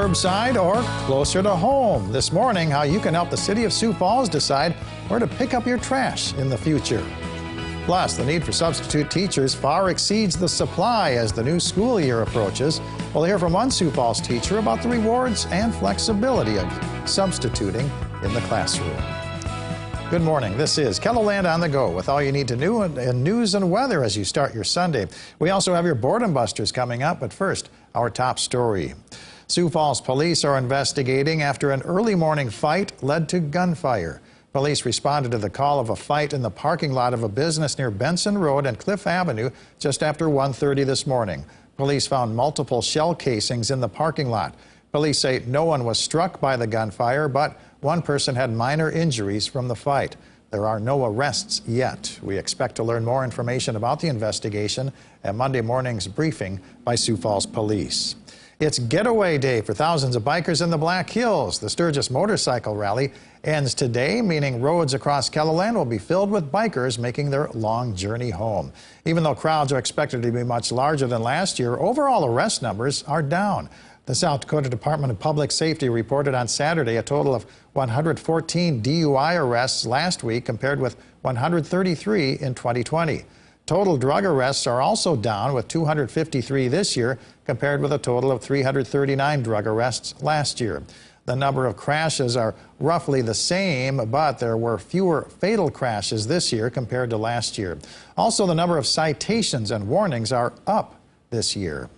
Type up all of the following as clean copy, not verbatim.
curbside or closer to home. This morning, how you can help the city of Sioux Falls decide where to pick up your trash in the future. Plus, the need for substitute teachers far exceeds the supply as the new school year approaches. We'll hear from one Sioux Falls teacher about the rewards and flexibility of substituting in the classroom. Good morning. This is KELOLAND on the go with all you need to know in news and weather as you start your Sunday. We also have your boredom busters coming up, but first, our top story. Sioux Falls police are investigating after an early morning fight led to gunfire. Police responded to the call of a fight in the parking lot of a business near Benson Road and Cliff Avenue just after 1:30 this morning. Police found multiple shell casings in the parking lot. Police say no one was struck by the gunfire, but one person had minor injuries from the fight. There are no arrests yet. We expect to learn more information about the investigation at Monday morning's briefing by Sioux Falls Police. It's getaway day for thousands of bikers in the Black Hills. The Sturgis motorcycle rally ends today, meaning roads across KELOLAND will be filled with bikers making their long journey home. Even though crowds are expected to be much larger than last year, overall arrest numbers are down. The South Dakota Department of Public Safety reported on Saturday a total of 114 DUI arrests last week compared with 133 in 2020. Total drug arrests are also down with 253 this year compared with a total of 339 drug arrests last year. The number of crashes are roughly the same, but there were fewer fatal crashes this year compared to last year. Also, the number of citations and warnings are up this year.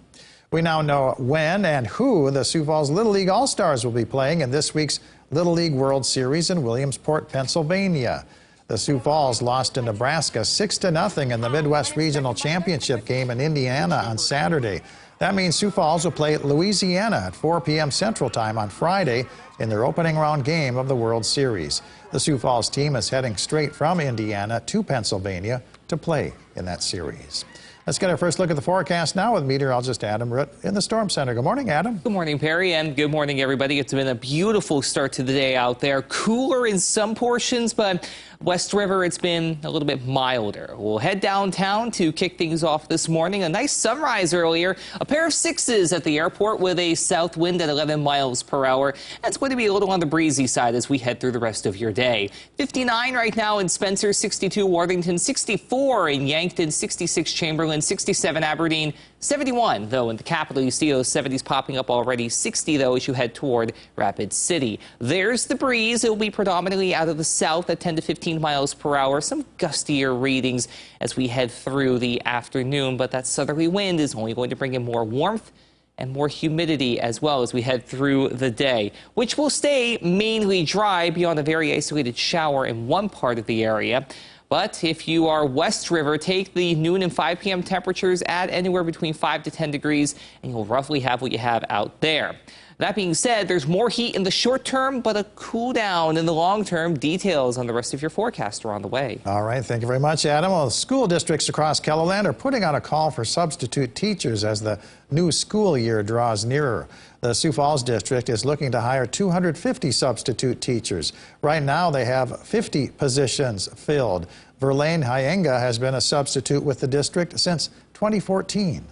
We now know when and who the Sioux Falls Little League All-Stars will be playing in this week's Little League World Series in Williamsport, Pennsylvania. The Sioux Falls lost to Nebraska 6-0 in the Midwest Regional Championship game in Indiana on Saturday. That means Sioux Falls will play Louisiana at 4 p.m. Central Time on Friday in their opening round game of the World Series. The Sioux Falls team is heading straight from Indiana to Pennsylvania to play in that series. Let's get our first look at the forecast now with meteorologist Adam Root in the Storm Center. Good morning, Adam. Good morning, Perry, and good morning, everybody. It's been a beautiful start to the day out there. Cooler in some portions, but West River, it's been a little bit milder. We'll head downtown to kick things off this morning. A nice sunrise earlier. A pair of sixes at the airport with a south wind at 11 miles per hour. That's going to be a little on the breezy side as we head through the rest of your day. 59 right now in Spencer, 62 Worthington, 64 in Yankton, 66 Chamberlain, 67 Aberdeen, 71 though in the capital. You see those 70s popping up already. 60 though as you head toward Rapid City. There's the breeze. It will be predominantly out of the south at 10 to 15 miles per hour. Some gustier readings as we head through the afternoon, but that southerly wind is only going to bring in more warmth and more humidity as well as we head through the day, which will stay mainly dry beyond a very isolated shower in one part of the area. But if you are West River, take the noon and 5 p.m. temperatures, add anywhere between 5 to 10 degrees, and you'll roughly have what you have out there. That being said, there's more heat in the short term, but a cool down in the long term. Details on the rest of your forecast are on the way. All right. Thank you very much, Adam. Well, school districts across KELOLAND are putting out a call for substitute teachers as the new school year draws nearer. The Sioux Falls district is looking to hire 250 substitute teachers. Right now, they have 50 positions filled. Verlaine Hyenga has been a substitute with the district since 2014.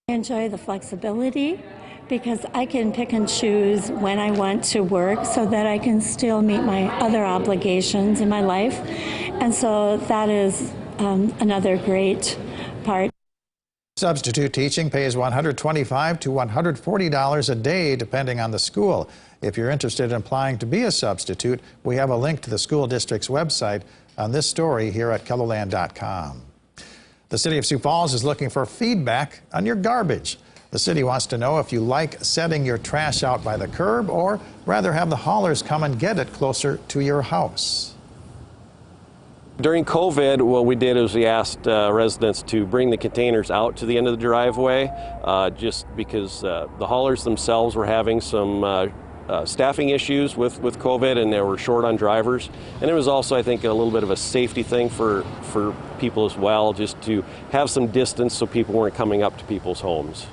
I enjoy the flexibility because I can pick and choose when I want to work so that I can still meet my other obligations in my life. And so that is another great part. Substitute teaching pays $125 to $140 a day depending on the school. If you're interested in applying to be a substitute, we have a link to the school district's website on this story here at KELOLAND.com. The city of Sioux Falls is looking for feedback on your garbage. The city wants to know if you like setting your trash out by the curb or rather have the haulers come and get it closer to your house. During COVID, what we did is we asked residents to bring the containers out to the end of the driveway just because the haulers themselves were having some staffing issues with COVID, and they were short on drivers. And it was also, I think, a little bit of a safety thing for people as well, just to have some distance so people weren't coming up to people's homes.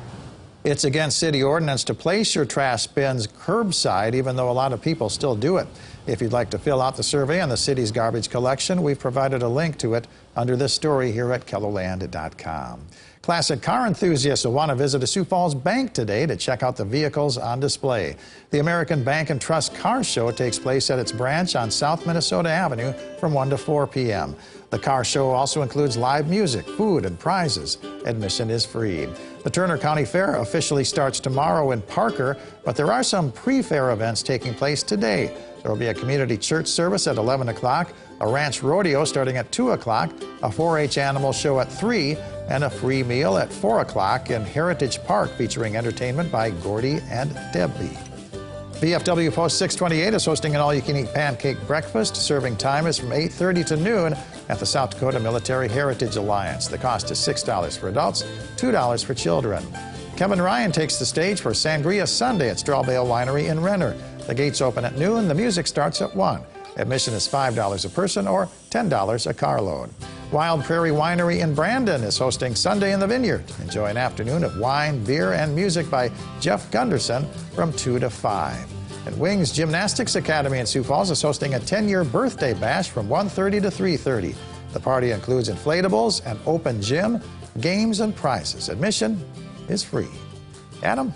It's against city ordinance to place your trash bins curbside, even though a lot of people still do it. If you'd like to fill out the survey on the city's garbage collection, we've provided a link to it under this story here at KELOLAND.com. Classic car enthusiasts will want to visit a Sioux Falls bank today to check out the vehicles on display. The American Bank and Trust Car Show takes place at its branch on South Minnesota Avenue from 1 to 4 p.m. The car show also includes live music, food, and prizes. Admission is free. The Turner County Fair officially starts tomorrow in Parker, but there are some pre-fair events taking place today. There will be a community church service at 11 o'clock, a ranch rodeo starting at 2 o'clock, a 4-H animal show at 3, and a free meal at 4 o'clock in Heritage Park featuring entertainment by Gordy and Debbie. VFW Post 628 is hosting an all-you-can-eat pancake breakfast. Serving time is from 8:30 to noon at the South Dakota Military Heritage Alliance. The cost is $6 for adults, $2 for children. Kevin Ryan takes the stage for Sangria Sunday at Strawbale Winery in Renner. The gates open at noon. The music starts at 1. Admission is $5 a person or $10 a carload. Wild Prairie Winery in Brandon is hosting Sunday in the Vineyard. Enjoy an afternoon of wine, beer, and music by Jeff Gunderson from 2 to 5. And Wings Gymnastics Academy in Sioux Falls is hosting a 10-year birthday bash from 1:30 to 3:30. The party includes inflatables, an open gym, games, and prizes. Admission is free. Adam?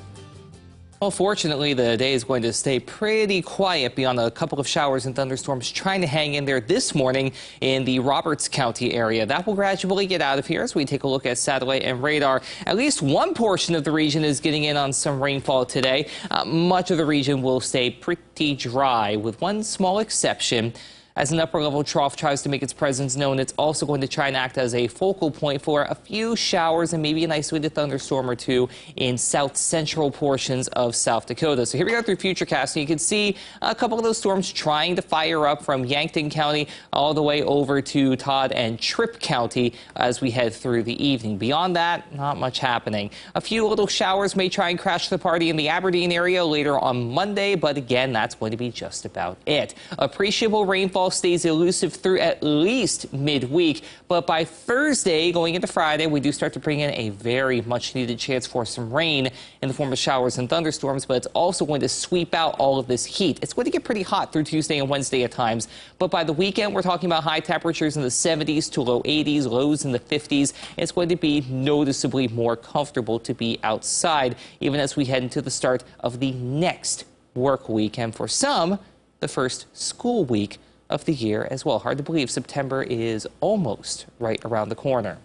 Well, fortunately, the day is going to stay pretty quiet beyond a couple of showers and thunderstorms trying to hang in there this morning in the Roberts County area. That will gradually get out of here as we take a look at satellite and radar. At least one portion of the region is getting in on some rainfall today. Much of the region will stay pretty dry, with one small exception. As an upper-level trough tries to make its presence known, it's also going to try and act as a focal point for a few showers and maybe an isolated thunderstorm or two in south-central portions of South Dakota. So here we go through Futurecast, and you can see a couple of those storms trying to fire up from Yankton County all the way over to Todd and Tripp County as we head through the evening. Beyond that, not much happening. A few little showers may try and crash the party in the Aberdeen area later on Monday, but again, that's going to be just about it. Appreciable rainfall stays elusive through at least midweek, but by Thursday going into Friday, we do start to bring in a very much needed chance for some rain in the form of showers and thunderstorms, but it's also going to sweep out all of this heat. It's going to get pretty hot through Tuesday and Wednesday at times, but by the weekend we're talking about high temperatures in the 70s to low 80s, lows in the 50s. It's going to be noticeably more comfortable to be outside even as we head into the start of the next work week, and for some, the first school week of the year as well. Hard to believe September is almost right around the corner.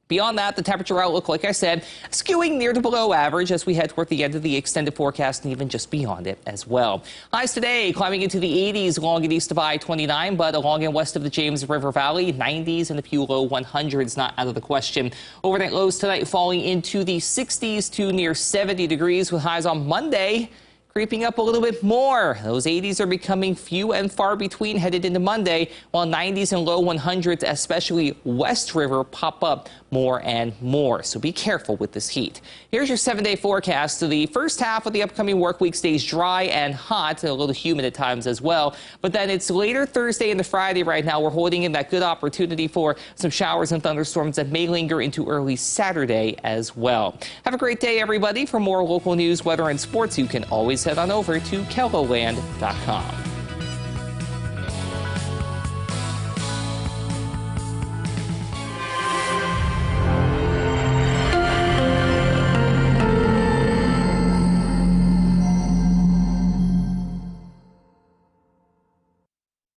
Beyond that, the temperature outlook, like I said, skewing near to below average as we head toward the end of the extended forecast and even just beyond it as well. Highs today climbing into the 80s along and east of I-29, but along and west of the James River Valley, 90s and a few low 100s not out of the question. Overnight lows tonight falling into the 60s to near 70 degrees with highs on Monday creeping up a little bit more. Those 80s are becoming few and far between headed into Monday, while 90s and low 100s, especially West River, pop up more and more. So be careful with this heat. Here's your 7-day forecast. So the first half of the upcoming work week stays dry and hot, a little humid at times as well. But then it's later Thursday into Friday right now. We're holding in that good opportunity for some showers and thunderstorms that may linger into early Saturday as well. Have a great day, everybody. For more local news, weather, and sports, you can always head on over to KELOLAND.com.